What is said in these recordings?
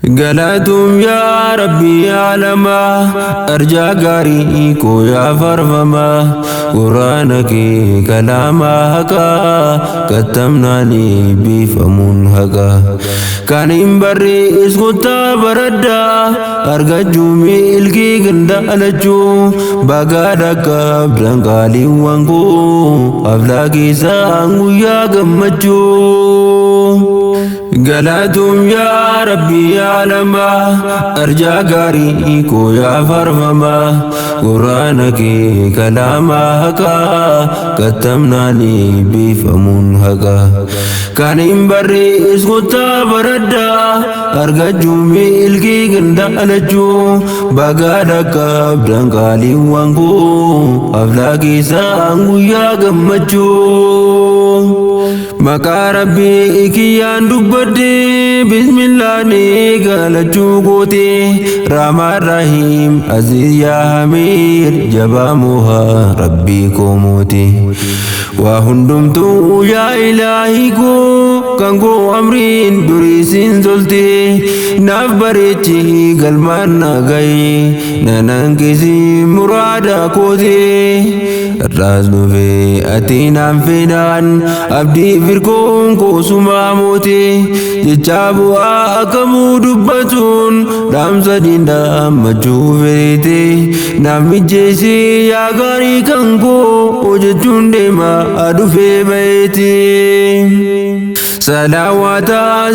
قلتم يا ربي علما أرجى قاريكو يا فرفما قرآنك كلاما هكا كتمناني بفمون هكا كان إمبري إسكتا بردا أرجو ملكي قندا ألجو بقادك بدنقالي وانكو أفلاكي سانغو يا قمجو قلتم يا ربي يا لما أرجى قاريكو يا فرفما قرآنك كلاما هكا كتمناني بفمون هكا كان إمبري إسكتا بردا أرجو ملكي قندا ألجو بقادك بدنقالي وانكو أفلاكي سانغو يا قمجو مكا ربي كيان دبدي بسم الله نيقالجو قوتي رحمن رحيم عزيز يا حميد جباموها ربي كوموتي وهندمتو يا إلهي كو كانكو أمرين دريسين زلتي نفبريتي قلمان نغاي ننانكسي مرادا كوتي الراس نوفي أتينام فينان أبدي فركون كوسما موتي جتابو أكمو دبتون دام سدين دام مجو فريتي نامي جيسي يا غاري كنكو وجتون ديما أدو في بيتي صلوات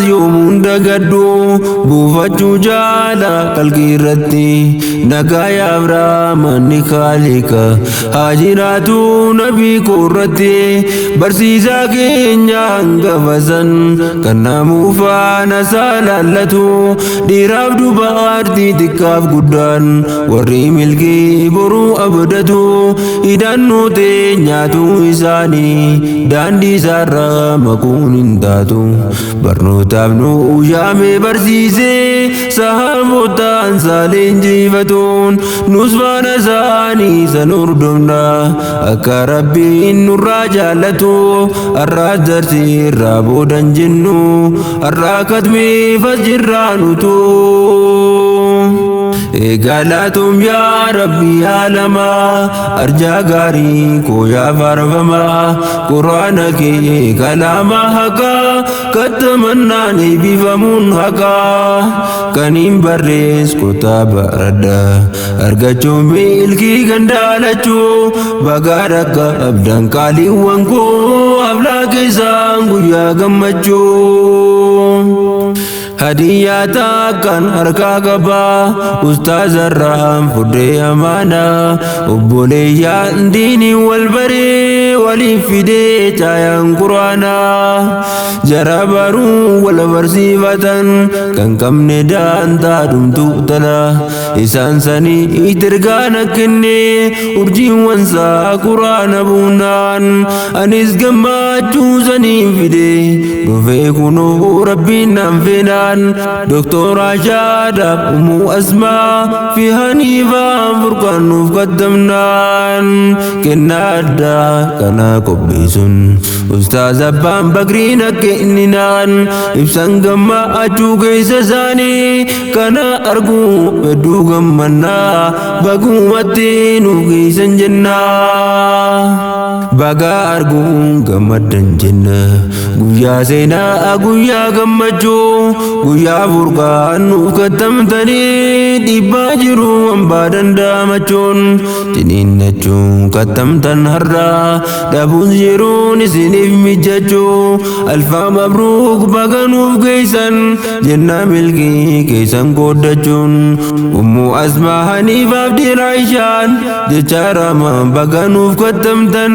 يوم دغدو بوفجو جالا كالكيرتي نكايا برام نخالك حاجراتو نبي كورتي برسيسا كينيا غفزن كنامو فانا سالالتو ديراب دوبارتي تكاف قدان وري ملكي برو أبدتو إدانو تينياتو إساني داندي سارا مكون داتو برنوتاف نو يامي برسيسي صحابوتان سالين جيفتون نصفانا ساني سنردمنا أكا ربي نرى جالتو الراس درسي رابو دنجنو الراكتمي فجرانو تو قالتم يا ربي يا لما أرجى قاريكو يا فرفما قرآنك كلاما هكا كتمناني بفمون هكا كنين بريس كتاب ردا أرجو ملكي قندالتو بقارك أبدان كالي وانكو أبلاك سانغو يا قمجو هدياتا كان هركا قبا أستاذ الرحم فدي أمانا أبوليا ديني والبري ولي فدي تايان قرانا جرابرو والبرسيفة كان كم ندان تادم تؤتلا إسان سني إترغانا كني أرجي وانسا قرانا بونان أنيس قمّا جوزني فدي نفيكونو ربي ننفنان دكتور عشادة أمو أسماء في هنيفة فرقان قدمنان كنا أدى كنا كبسون أستاذ أبان بقرين كإننان إبسان قمّا أجو كيس ساني كنا أرقو بدو قمّنا بقو متين كيسا جنّا بقى أرقو قمّدن جنّا قويا سينا قويا قمّجو قويا فرقان كتمتني دباجرو أمبادن دامچون جنين نچون كتمتن هرّا دابون جيرون سنف مججو ألفا مبروك بغنوف كيسان جنة ملكي كيسان قدچون أمو أسماء حنيفة بدي رايشان جچارا ما بغنوف كتمتن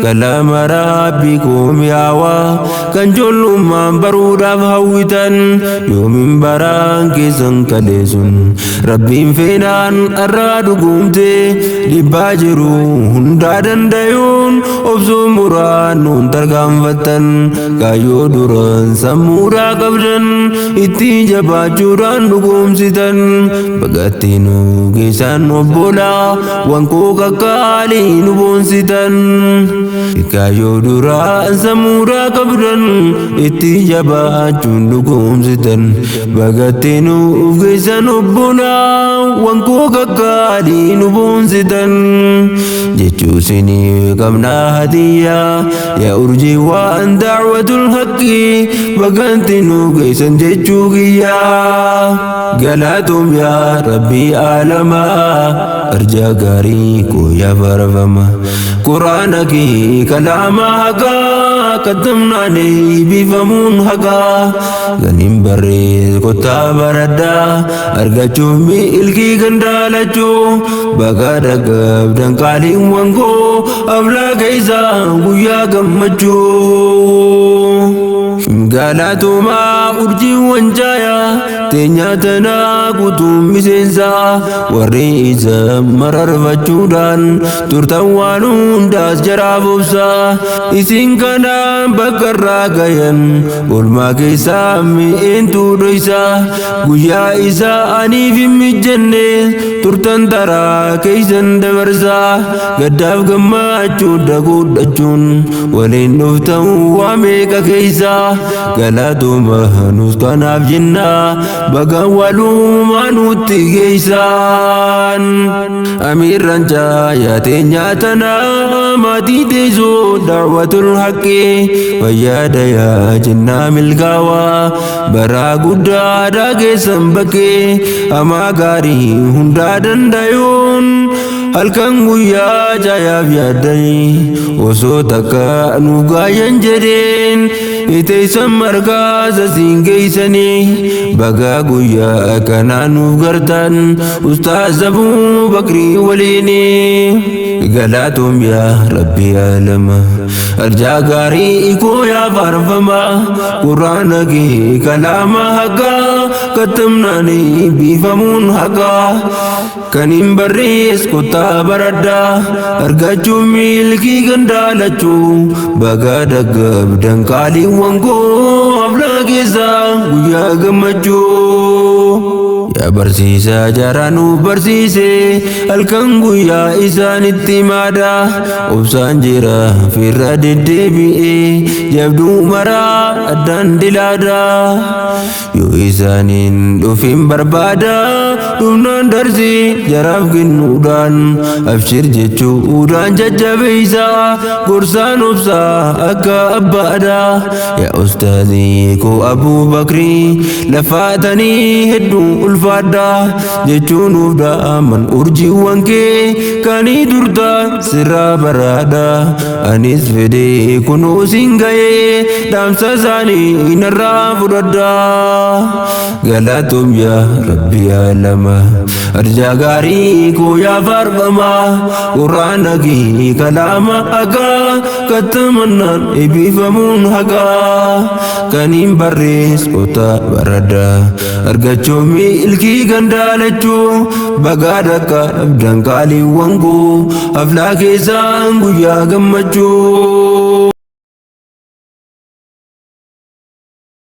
كلام ربكم ياوا كان جلو ما بروداف هويتن يومين بران كيسان كاليسون ربين فينان أرادو قومتي دباجرو هندادن دايون أبسو مرانون ترغم فتن كايو دوران سمورا قبدن إتي جباجوران دقوم ستن بغتينو كيسان وبولا وانكو كالي نبون ستن كايو دوران سمورا قبدن إتي جباجون دقوم ستن boonsitan bagatti nuuf geessan obbonaa wankoo kakkaadhii nu boonsitan jechuu isinii qabnaa hadiyyaa yaa urjii waan da'watul haqqi bagatti nuuf geessan jechuu kiyyaa galatoom yaa rabbii aalamaa arjaa gaarii koo yaa farfama quraana kee kalaama haqaa katamnaanii biifamuun haqaa ganiin barree kottaa baradhaa argachuuf milkii gandaalachuu baga dhaqqabdan qaaliin wankoo ablaa keeysaa guyyaa gammachuu galatumaa urjii wanjaayaa teenyaa tanaa guutuun miseensaa warri isa mararfachuudhaan turtan waan hundaas jaraaf obsaa isin kanaan bakka irraa gayan olmaa keessaa mi'eentu dhoysaa guyyaa isaa aniif hin mijjenne turtan taraa keeysan dabarsaa gaddaaf gammachuu daguudhachuun waliin dhuftan waa meeqa keeysaa galatuma nus kanaaf jenna baga walumaa nutti geeysan amiirran caayaa teenyaa tanaa maatii teessoo da'watul haqqi fayyaada yaa jennaa milkaawaa baraa guddaa dhageessan bakkee hamaa gaarii hundaa dandayuun halkan guyyaa jaayaaf yaaddanii osoo takka nu gaayan jedheen iteysan margaasa siin geeysanii baga guyyaa kanaa nuuf gartan ustaaz Abuu Bakrii waliini galatoom yaa rabbii aalama arjaa gaarii koo yaa farfama quraana kee kalaama haqaa katamnaanii biifamuun haqaa kan hin barrees kottaa baradhaa argachuuf milkii gandaalachuu baga dhaqqabdan qaaliin wankoo ablaa keeysaa guyyaa gammachuu yaa barsiisaa jaraa nuuf barsiise halkan guyyaa isaanitti maada obsaan jira firra deddeebi'ee jabduu maraa addaan dilaada yoo isaaniin dhufin barbaada dhumnaan darsii jaraaf kennuudhaan abshir jechuudhaan jajjabeeysaa gorsaan obsaa akka abbaadha yaa ustaazii koo Abuu Bakrii lafaatanii hedduu ulfaadha jechuun nuuf da'aman urjiiwwan kee kanii durta sirraa baraadha anis fedhee kunoo siin ga'ee dhaamsa isaanii narraa fudhadha galatoom yaa rabbii aalama arjaa gaarii koo yaa farfama quraana kee kalaama haqaa katamannaan eebbifamuun haqaa kan hin barrees kottaa baradhaa argachuuf milkii gandaalachuu baga dhaqqabdan qaaliin wankoo ablaa keessaa guyyaa gammachuu